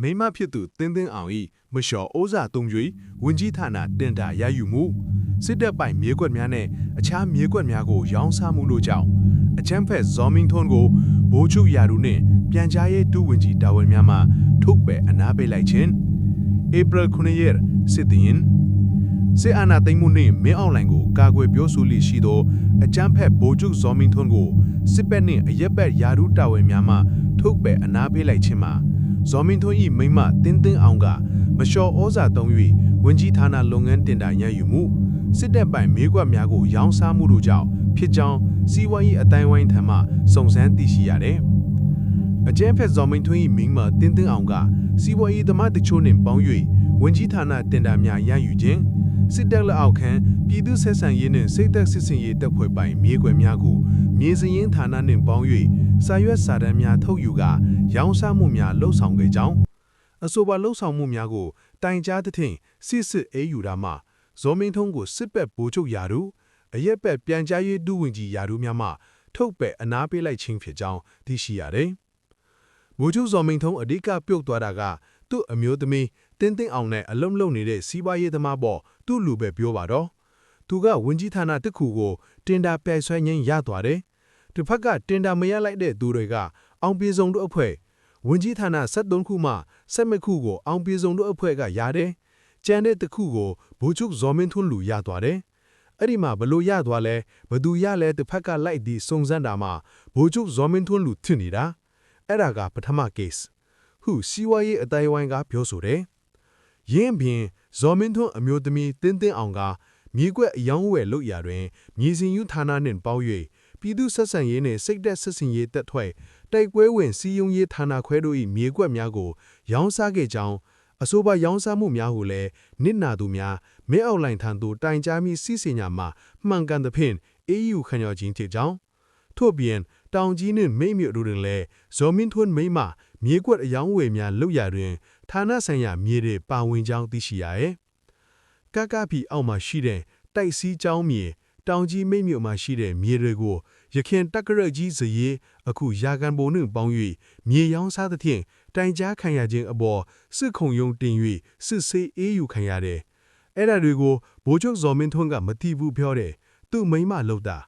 မိမဖြစ်သူတင်းတင်းအောင်၏မလျှော်ဩဇာသုံး၍ဝင်ကြီးဌာနတင်တာရယူမှုစစ်တပ်ပိုင်မြေကွက်များနဲ့အခြားမြေကွက်များကိုရောင်းစားမှုတို့ကြောင့်အချမ်းဖက်ဇော်မင်းထွန်းကိုဘိုးချုပ်ရာထူးနှင့်ပြန်ကြားရေးဒုဝန်ကြီးတာဝန်များမှထုတ်ပယ်အနားပေးလိုက်ခြင်းဧပြီ9ရက်စစ်တင်စစ်အာဏာသိမ်းမှုနှင့်မင်းအောင်လှိုင်ကိုကာကွယ်ပြောဆိုလိရှိသောအကြမ်းဖက်ဗိုလ်ချုပ်ဇော်မင်းထွန်းကိုစစ်ဘက်နှင့်အရက်ဘက်ယာရုတာဝန်များမှထုတ်ပယ်အနားပေးလိုက်ခြင်းမှာဇော်မင်းထွန်း၏မိမတင်းတင်းအောင်ကမလျှော်ဩဇာသုံး၍ဝန်ကြီးဌာနလုပ်ငန်းတင်တာရယူမှုစစ်တပ်ပိုင်မြေကွက်များကိုရောင်းစားမှုတို့ကြောင့်ဖြစ်ကြောင်းစီးပွားရေးအတိုင်းဝိုင်းထံမှစုံစမ်းသိရှိရတယ်။အကြမ်းဖက်ဇော်မင်းထွန်း၏မိမတင်းတင်းအောင်ကစီးပွားရေးသမားတချို့နှင့်ပေါင်း၍ဝန်ကြီးဌာနတင်တာများရယူခြင်းစစ်တပ်လက်အောက်ခံပြည်သူ့ဆက်ဆံရေးနှင့်စိတ်သက်စစ်စင်ရေးတပ်ဖွဲ့ပိုင်မြေကွက်များကိုမြေစည်ရင်းဌာနနှင့်ပေါင်း၍စာရွက်စာတမ်းများထုတ်ယူကာရောင်းစားမှုများလှုပ်ဆောင်ခဲ့ကြောင်းအဆိုပါလှုပ်ဆောင်မှုများကိုတိုင်ကြားသဖြင့်စစ်အေးယူတာမှဇော်မင်းထွန်းကိုစစ်ဘက်ဗိုလ်ချုပ်ရာထူးအရက်ဘက်ပြန်ကြားရေးဒုဝန်ကြီးရာထူးများမှထုတ်ပယ်အနားပေးလိုက်ခြင်းဖြစ်ကြောင်းသိရှိရတယ်။ဗိုလ်ချုပ်ဇော်မင်းထွန်းအဓိကပြုတ်သွားတာကသူ့အမျိုးသမီးတင်းတင်းအောင်နဲ့အလုံးလုံးနေတဲ့စီးပွားရေးသမားပေါ်သူ့လူပဲပြောပါတော့သူကဝန်ကြီးဌာနတစ်ခုကိုတင်တာပယ်ဆွဲရင်းရသွားတယ်။တစ်ဖက်ကတင်တာမရလိုက်တဲ့သူတွေကအောင်ပြေဆုံးတို့အဖွဲ့ဝန်ကြီးဌာန73ခုမှ12ခုကိုအောင်ပြေဆုံးတို့အဖွဲ့ကရတယ်။ကျန်တဲ့တစ်ခုကိုဗိုလ်ချုပ်ဇော်မင်းထွန်းလူရသွားတယ်။အဲ့ဒီမှာဘလို့ရသွားလဲဘသူရလဲတစ်ဖက်ကလိုက်ပြီးစုံစမ်းတာမှာဗိုလ်ချုပ်ဇော်မင်းထွန်းလူထင်နေတာအဲ့ဒါကပထမ case ဟုစီးပွားရေးအတိုင်းဝိုင်းကပြောဆိုတယ်။ရင်းပြင်ဇော်မင်းထွန်းအမျိုးသမီးတင်းတင်းအောင်ကမြေကွက်အယောင်းဝယ်လုပ်ရာတွင်မြေစင်ယူဌာနနှင့်ပေါင်း၍ပြည်သူဆက်ဆံရေးနှင့်စိတ်သက်စစ်စင်ရေးတပ်ဖွဲ့တိုက်ပွဲဝင်စီယုံရေးဌာနခွဲတို့၏မြေကွက်များကိုရောင်းစားခဲ့ကြောင်းအဆိုပါရောင်းစားမှုများကိုလည်းနစ်နာသူများမင်းအောင်လှိုင်ထံသို့တိုင်ကြားမိစီစဉ်ညာမှာမှန်ကန်သဖြင့်အေးယူခံရခြင်းဖြစ်ကြောင်းထို့ပြင်တောင်ကြီးနှင့်မိတ်မြို့တို့တွင်လည်းဇော်မင်းထွန်းမိမမြေကွက်အယောင်းဝယ်များလုပ်ရာတွင်ဌာနဆိုင်ရာမြေတွေပါဝင်ကြောင်းသိရှိရရဲ့ကကပီအောက်မှာရှိတဲ့တိုက်စီးကျောင်းမြေတောင်ကြီးမိတ်မြို့မှာရှိတဲ့မြေတွေကိုရခင်တက္ကရာကြီးဇရေးအခုရာကန်ပုံနှင့်ပေါင်း၍မြေရောင်းစားသဖြင့်တိုင်ကြားခံရခြင်းအပေါ်စစ်ခုံရုံးတင်၍စစ်ဆေးအေးယူခံရတယ်။အဲ့ဒါတွေကိုဗိုလ်ချုပ်ဇော်မင်းထွန်းကမသိဘူးပြောတယ်။သူ့မိမလှုပ်တာ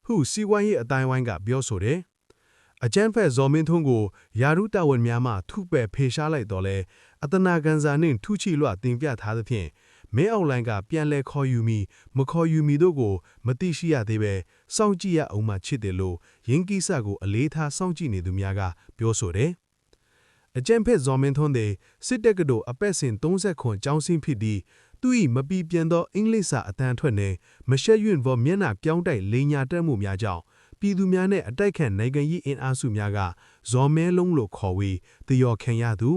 ဟုစီဝိုင်းရဲ့အတိုင်းဝိုင်းကပြောဆိုတယ်။အကျန်းဖက်ဇော်မင်းထွန်းကိုယာရုတာဝန်များမှထုပယ်ဖေရှားလိုက်တော့လဲအတနာကန်စာနှင့်ထုချီလွှတင်ပြထားသဖြင့်မင်းအောင်လှိုင်ကပြန်လဲခေါ်ယူမိမခေါ်ယူမိတို့ကိုမသိရှိရသေးပဲစောင့်ကြည့်ရအောင်မှချစ်တယ်လို့ရင်းကိစ္စကိုအလေးထားစောင့်ကြည့်နေသူများကပြောဆိုတယ်။အကျန်းဖက်ဇော်မင်းထွန်းသည်စစ်တပ်ကတို့အပက်စဉ်30ခွန်ကျောင်းစင်းဖြစ်ပြီးသူ၏မပီပြန်သောအင်္ဂလိပ်စာအတန်ထွက်နှင့်မရှက်ရွံ့သောမျက်နှာပြောင်းတိုက်လိန်ညာတက်မှုများကြောင့်ပြည်သူများနှင့်အတိုက်ခံနိုင်ငံရေးအင်အားစုများကဇော်မဲလုံးလို့ခေါ်ဝေးတယောခံရသူ